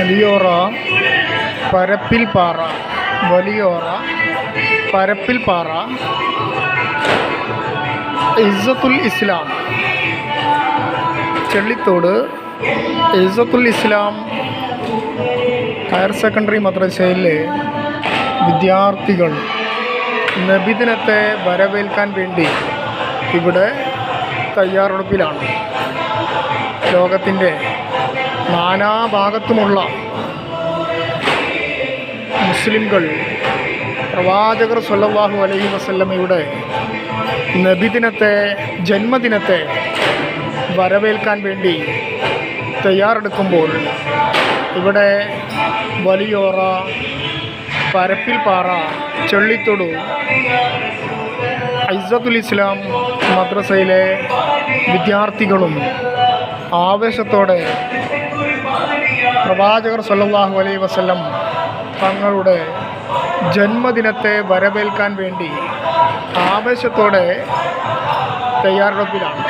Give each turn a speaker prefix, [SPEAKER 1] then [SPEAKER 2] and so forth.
[SPEAKER 1] വലിയോറ പരപ്പിൽപ്പാറ, വലിയോറ പരപ്പിൽപ്പാറ, ഇസ്സത്തുൽ ഇസ്ലാം ചെള്ളിത്തോട്, ഇസ്സത്തുൽ ഇസ്ലാം higher secondary മദ്രസയിലെ വിദ്യാർത്ഥികൾ നബിദിനത്തെ വരവേൽക്കാൻ വേണ്ടി ഇവിടെ തയ്യാറെടുപ്പിലാണ്. ലോകത്തിൻ്റെ നാനാഭാഗത്തുമുള്ള മുസ്ലിംകൾ പ്രവാചകർ സ്വല്ലല്ലാഹു അലൈഹി വസല്ലമയുടെ നബിദിനത്തെ, ജന്മദിനത്തെ വരവേൽക്കാൻ വേണ്ടി തയ്യാറെടുക്കുമ്പോൾ ഇവിടെ വലിയോറ പരപ്പിൽപ്പാറ, ചെള്ളിത്തോട് ഇസ്സത്തുൽ ഇസ്ലാം മദ്രസയിലെ വിദ്യാർത്ഥികളും ആവേശത്തോടെ പ്രവാചകർ സ്വല്ലല്ലാഹു അലൈഹി വസല്ലം തങ്ങളുടെ ജന്മദിനത്തെ വരവേൽക്കാൻ വേണ്ടി ആവേശത്തോടെ തയ്യാറെടുപ്പിലാണ്.